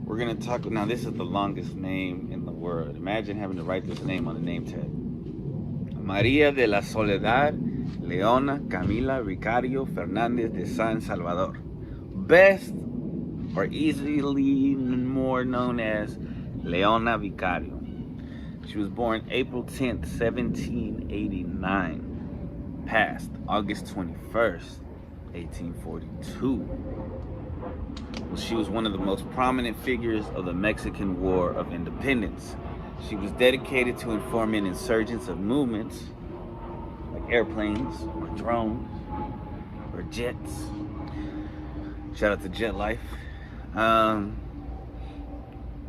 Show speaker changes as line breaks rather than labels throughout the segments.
We're going to talk now. This is the longest name in the world. Imagine having to write this name on a name tag. María de la Soledad Leona Camila Vicario Fernández de San Salvador, best or easily more known as Leona Vicario. She was born April 10th, 1789, passed August 21st, 1842. She was one of the most prominent figures of the Mexican War of Independence. She was dedicated to informing insurgents of movements like airplanes or drones or jets. Shout out to Jet Life.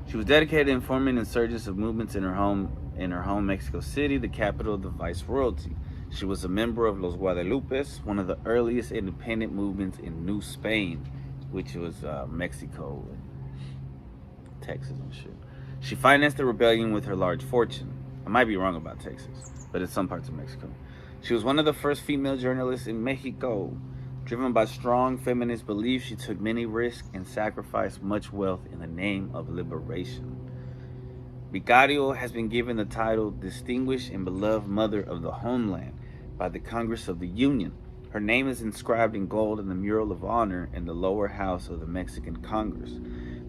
She was dedicated to informing insurgents of movements in her home Mexico City, the capital of the Viceroyalty. She was a member of Los Guadalupes, one of the earliest independent movements in New Spain, which was Mexico and Texas and shit. She financed the rebellion with her large fortune. I might be wrong about Texas, but it's some parts of Mexico. She was one of the first female journalists in Mexico. Driven by strong feminist beliefs, she took many risks and sacrificed much wealth in the name of liberation. Vicario has been given the title Distinguished and Beloved Mother of the Homeland by the Congress of the Union. Her name is inscribed in gold in the mural of honor in the lower house of the Mexican Congress.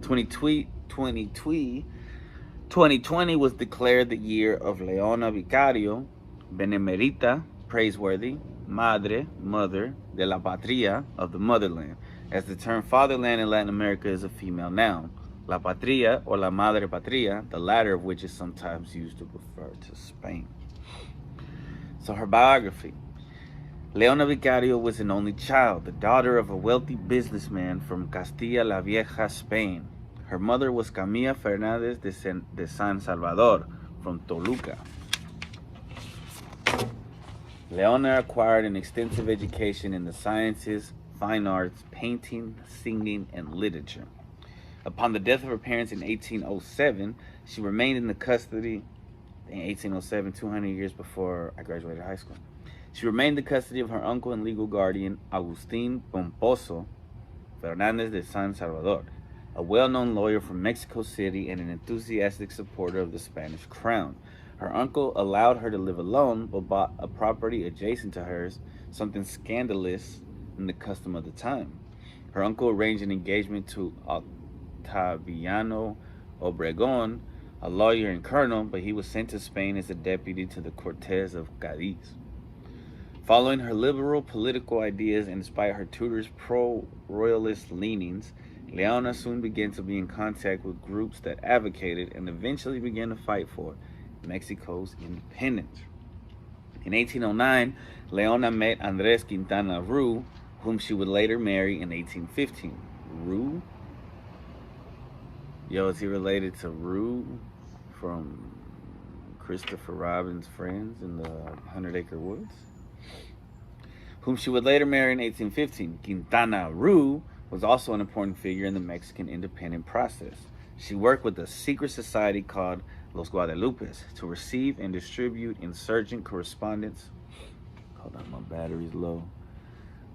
2020 was declared the year of Leona Vicario, Benemerita, praiseworthy, Madre, mother, de la patria, of the motherland, as the term fatherland in Latin America is a female noun. La patria, or la madre patria, the latter of which is sometimes used to refer to Spain. So her biography. Leona Vicario was an only child, the daughter of a wealthy businessman from Castilla la Vieja, Spain. Her mother was Camila Fernández de San Salvador from Toluca. Leona acquired an extensive education in the sciences, fine arts, painting, singing, and literature. Upon the death of her parents in 1807, she remained in the custody, in 1807, 200 years before I graduated high school. She remained in the custody of her uncle and legal guardian, Agustín Pomposo Fernández de San Salvador, a well-known lawyer from Mexico City and an enthusiastic supporter of the Spanish crown. Her uncle allowed her to live alone, but bought a property adjacent to hers, something scandalous in the custom of the time. Her uncle arranged an engagement to Octaviano Obregón, a lawyer and colonel, but he was sent to Spain as a deputy to the Cortes of Cádiz. Following her liberal political ideas and despite her tutor's pro-royalist leanings, Leona soon began to be in contact with groups that advocated and eventually began to fight for Mexico's independence. In 1809, Leona met Andrés Quintana Roo, whom she would later marry in 1815. Roo? Yo, is he related to Roo from Christopher Robin's Friends in the 100 Acre Woods? Whom she would later marry in 1815. Quintana Roo was also an important figure in the Mexican independent process. She worked with a secret society called Los Guadalupes to receive and distribute insurgent correspondence. Hold on, my battery's low.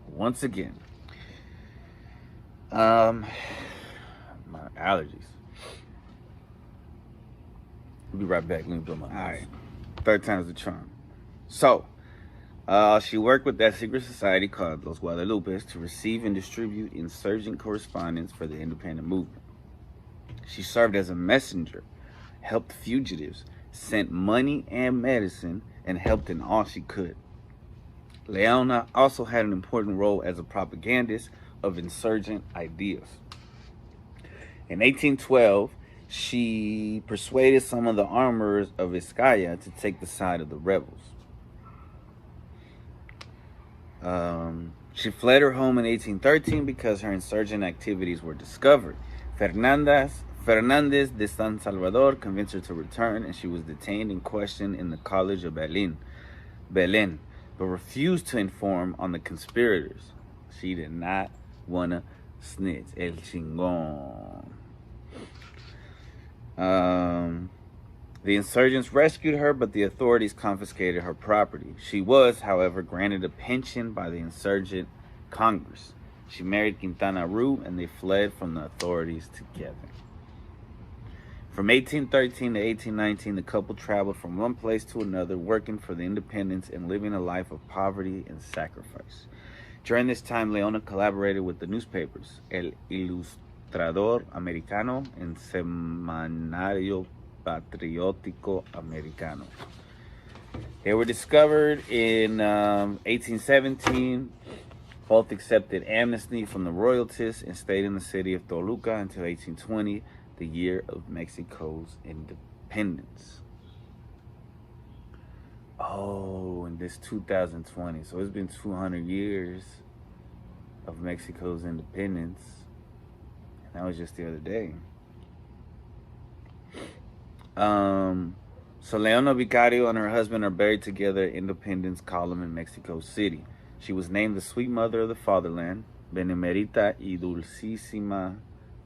Once again, my allergies. We'll be right back. Let me blow my eyes. Third time's the charm. So, she worked with that secret society called Los Guadalupes to receive and distribute insurgent correspondence for the independent movement. She served as a messenger, helped fugitives, sent money and medicine, and helped in all she could. Leona also had an important role as a propagandist of insurgent ideas. In 1812, she persuaded some of the armorers of Vizcaya to take the side of the rebels. She fled her home in 1813 because her insurgent activities were discovered. Fernández de San Salvador convinced her to return, and she was detained and questioned in the College of Belén, but refused to inform on the conspirators. She did not want to snitch. El chingón. The insurgents rescued her, but the authorities confiscated her property. She was, however, granted a pension by the insurgent Congress. She married Quintana Roo, and they fled from the authorities together. From 1813 to 1819, the couple traveled from one place to another, working for the independence and living a life of poverty and sacrifice. During this time, Leona collaborated with the newspapers El Ilustrador Americano and Semanario Patriótico Americano. They were discovered in 1817. Both accepted amnesty from the royalties and stayed in the city of Toluca until 1820, the year of Mexico's independence. Oh, and this 2020. So it's been 200 years of Mexico's independence. And that was just the other day. So Leona Vicario and her husband are buried together at Independence Column in Mexico City. She was named the Sweet Mother of the Fatherland, Benemerita y Dulcísima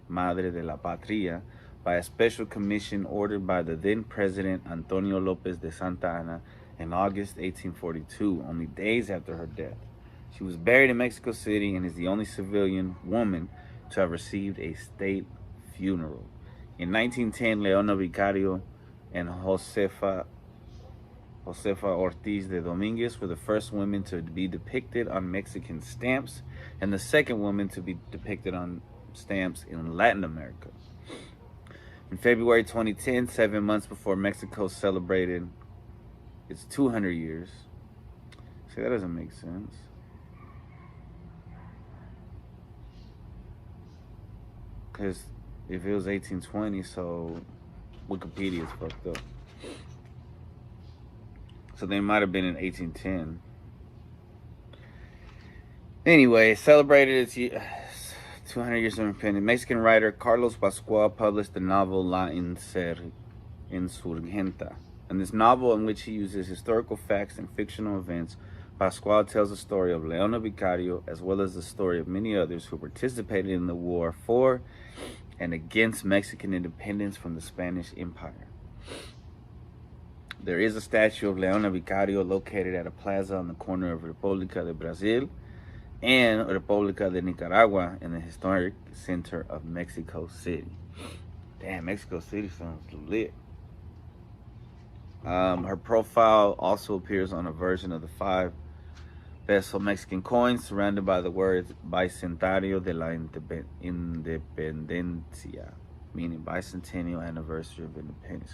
Madre de la Patria, by a special commission ordered by the then President Antonio López de Santa Anna in August 1842, only days after her death. She was buried in Mexico City and is the only civilian woman to have received a state funeral. In 1910, Leona Vicario and Josefa Ortiz de Dominguez were the first women to be depicted on Mexican stamps and the second woman to be depicted on stamps in Latin America. In February 2010, 7 months before Mexico celebrated its 200 years. See, that doesn't make sense. Because if it was 1820, so Wikipedia is fucked up. So they might have been in 1810. Anyway, celebrated its 200 years of independence. Mexican writer Carlos Pascual published the novel La Insurgenta. In this novel, in which he uses historical facts and fictional events, Pascual tells the story of Leona Vicario, as well as the story of many others who participated in the war for and against Mexican independence from the Spanish Empire. There is a statue of Leona Vicario located at a plaza on the corner of República de Brazil and República de Nicaragua in the historic center of Mexico City. Damn, Mexico City sounds lit. Her profile also appears on a version of the 5 peso Mexican coins surrounded by the words Bicentenario de la Independencia, meaning bicentennial anniversary of independence.